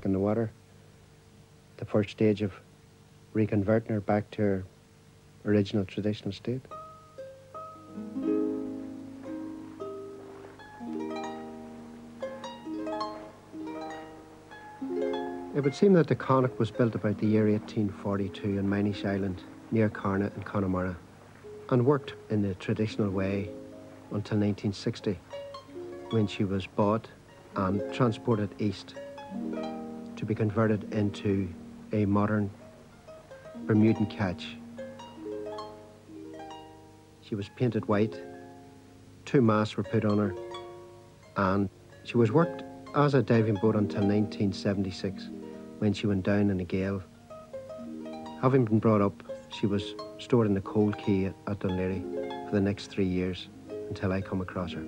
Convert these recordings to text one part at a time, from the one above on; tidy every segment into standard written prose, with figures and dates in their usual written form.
in the water, the first stage of reconverting her back to her original traditional state. It would seem that the Connacht was built about the year 1842 on Minish Island near Carna in Connemara and worked in the traditional way until 1960, when she was bought and transported east to be converted into a modern Bermudan catch. She was painted white, 2 masts were put on her, and she was worked as a diving boat until 1976, when she went down in a gale. Having been brought up, she was stored in the cold quay at Dunleary for the next 3 years until I come across her.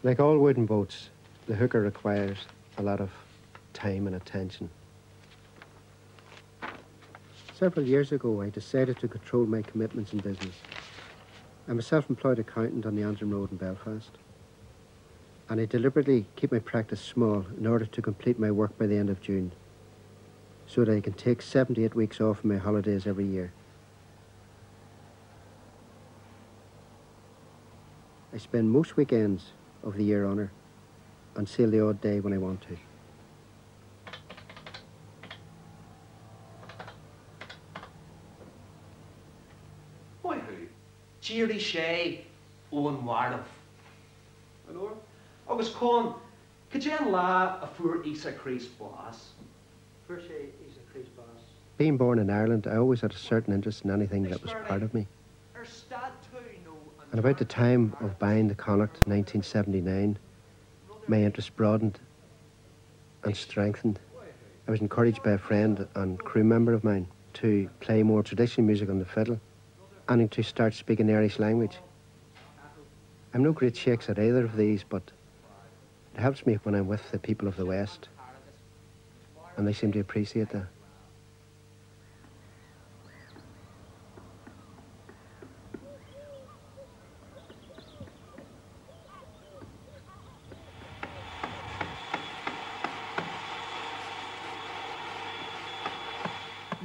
Like all wooden boats, the Hooker requires a lot of time and attention. Several years ago, I decided to control my commitments in business. I'm a self-employed accountant on the Antrim Road in Belfast, and I deliberately keep my practice small in order to complete my work by the end of June, so that I can take 7 to 8 weeks off in my holidays every year. I spend most weekends of the year on her and sail the odd day when I want to. Why who? Jerry Shea, Owen Warnoff. I know her. August Con, Kajan La, a Fur Isa Crease Boss. Fur Shea Isa Crease Boss. Being born in Ireland, I always had a certain interest in anything that was part of me. And about the time of buying the Connacht in 1979, my interest broadened and strengthened. I was encouraged by a friend and crew member of mine to play more traditional music on the fiddle and to start speaking the Irish language. I'm no great shakes at either of these, but it helps me when I'm with the people of the West, and they seem to appreciate that.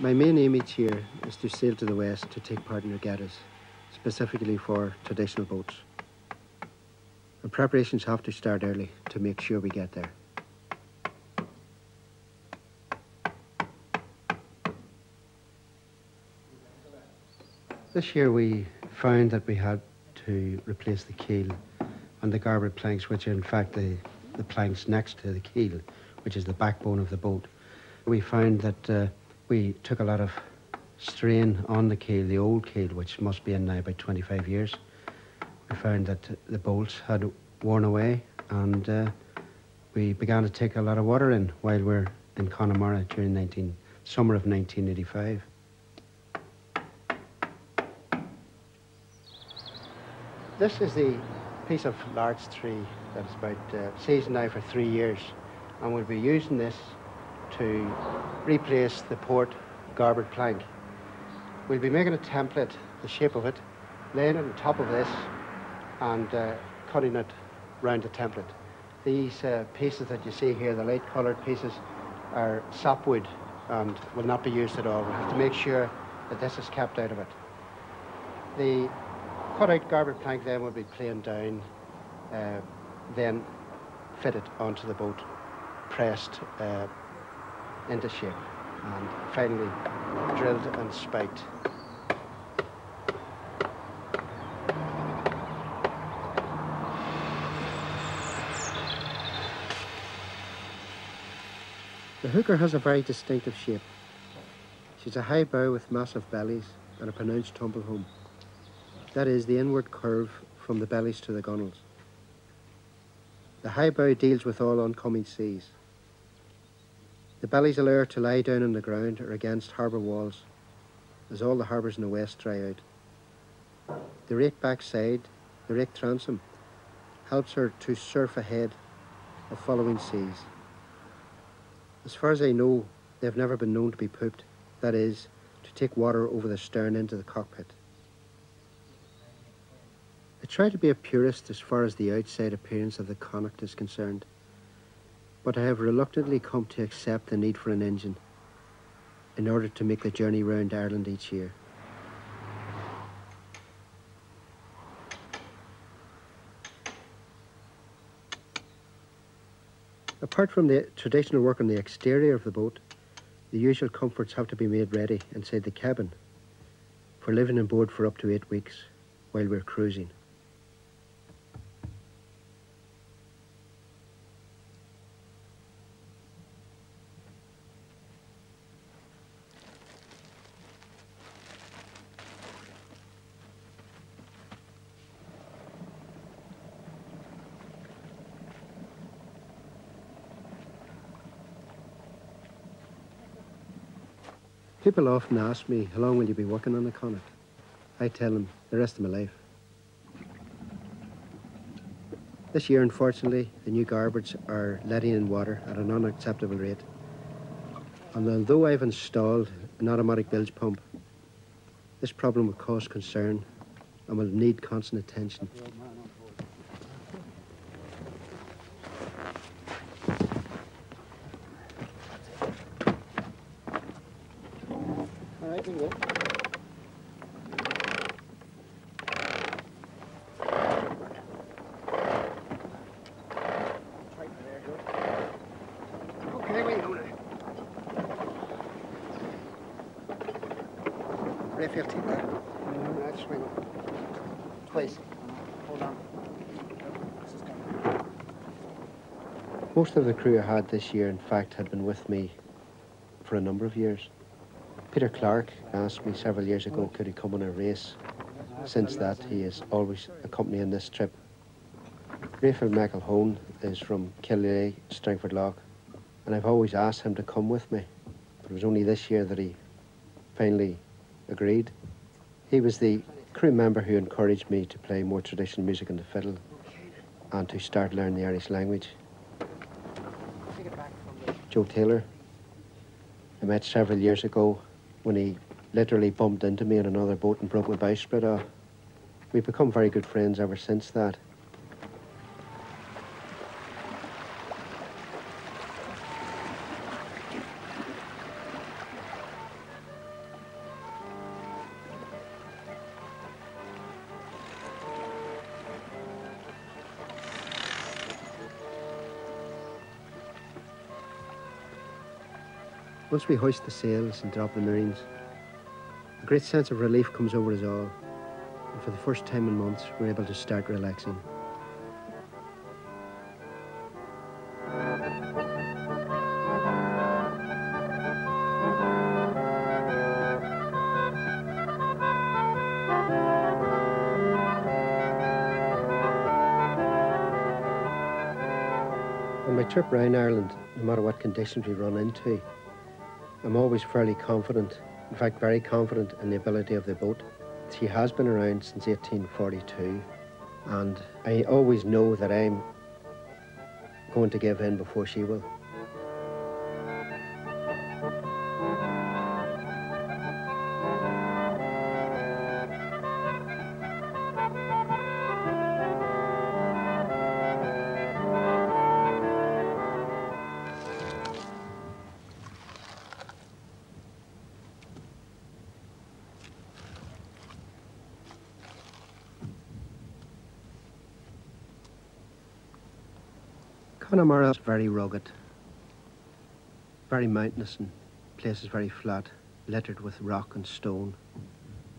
My main aim each year is to sail to the west to take part in regattas, specifically for traditional boats. And preparations have to start early to make sure we get there. This year we found that we had to replace the keel and the garboard planks, which are in fact the planks next to the keel, which is the backbone of the boat. We found that we took a lot of strain on the keel, the old keel, which must be in now about 25 years. We found that the bolts had worn away, and we began to take a lot of water in while we're in Connemara during summer of 1985. This is the piece of larch tree that's about seasoned now for 3 years, and we'll be using this to replace the port garboard plank. We'll be making a template, the shape of it, laying it on top of this and cutting it round the template. These pieces that you see here, the light coloured pieces, are sapwood and will not be used at all. We have to make sure that this is kept out of it. The cut out garboard plank then will be planed down, then fitted onto the boat, pressed into shape, and finally drilled and spiked. The Hooker has a very distinctive shape. She's a high bow with massive bellies and a pronounced tumble home. That is, the inward curve from the bellies to the gunnels. The high bow deals with all oncoming seas. The bellies allow her to lie down on the ground or against harbour walls, as all the harbours in the west dry out. The rake backside, the rake transom, helps her to surf ahead of following seas. As far as I know, they've never been known to be pooped, that is, to take water over the stern into the cockpit. I try to be a purist as far as the outside appearance of the Connacht is concerned, but I have reluctantly come to accept the need for an engine in order to make the journey round Ireland each year. Apart from the traditional work on the exterior of the boat, the usual comforts have to be made ready inside the cabin for living on board for up to 8 weeks while we're cruising. People often ask me, how long will you be working on the Connacht? I tell them, the rest of my life. This year, unfortunately, the new garboards are letting in water at an unacceptable rate. And although I've installed an automatic bilge pump, this problem will cause concern and will need constant attention. Raphael, take that. Right, swing up. Twice. Hold on. Most of the crew I had this year, in fact, had been with me for a number of years. Peter Clarke asked me several years ago, could he come on a race? Since that, he is always accompanying this trip. Raphael McIlhone is from Galway, Strangford Lough, and I've always asked him to come with me, but it was only this year that he finally agreed. He was the crew member who encouraged me to play more traditional music on the fiddle and to start learning the Irish language. Joe Taylor, I met several years ago when he literally bumped into me on another boat and broke my bowsprit off. We've become very good friends ever since that. Once we hoist the sails and drop the moorings, a great sense of relief comes over us all, and for the first time in months, we're able to start relaxing. On my trip round Ireland, no matter what conditions we run into, I'm always fairly confident, in fact very confident in the ability of the boat. She has been around since 1842, and I always know that I'm going to give in before she will. Connemara is very rugged, very mountainous, and places very flat, littered with rock and stone,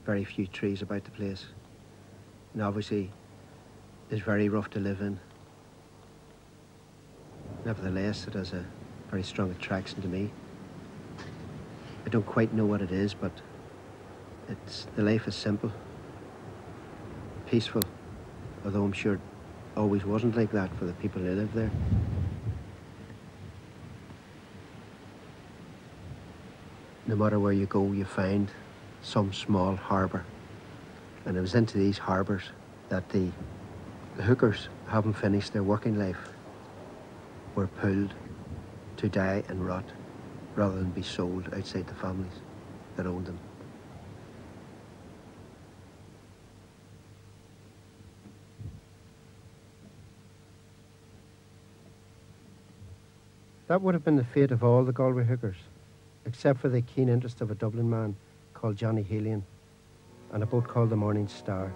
very few trees about the place, and obviously is very rough to live in. Nevertheless, it has a very strong attraction to me. I don't quite know what it is, but the life is simple, peaceful, although I'm sure it always wasn't like that for the people who live there. No matter where you go, you find some small harbour. And it was into these harbours that the hookers, having finished their working life, were pulled to die and rot rather than be sold outside the families that owned them. That would have been the fate of all the Galway Hookers, except for the keen interest of a Dublin man called Johnny Helian and a boat called the Morning Star.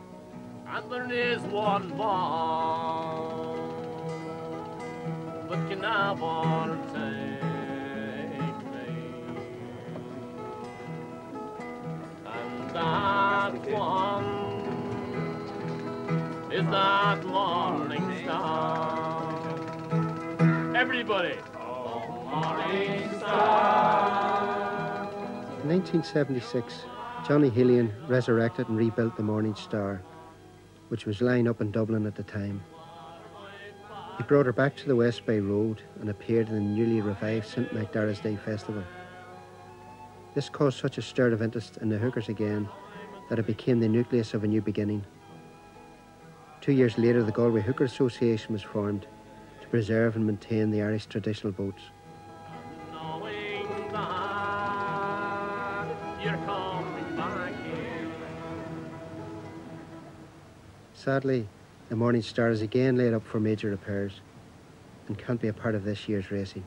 And there is one more that can never take me, and that one is that Morning Star. Everybody! Oh, Morning Star! In 1976, Johnny Helian resurrected and rebuilt the Morning Star, which was lying up in Dublin at the time. He brought her back to the West Bay Road and appeared in the newly revived St Macdara's Day Festival. This caused such a stir of interest in the hookers again that it became the nucleus of a new beginning. 2 years later, the Galway Hooker Association was formed to preserve and maintain the Irish traditional boats. Knowing that you're coming back here. Sadly, the Morning Star is again laid up for major repairs and can't be a part of this year's racing.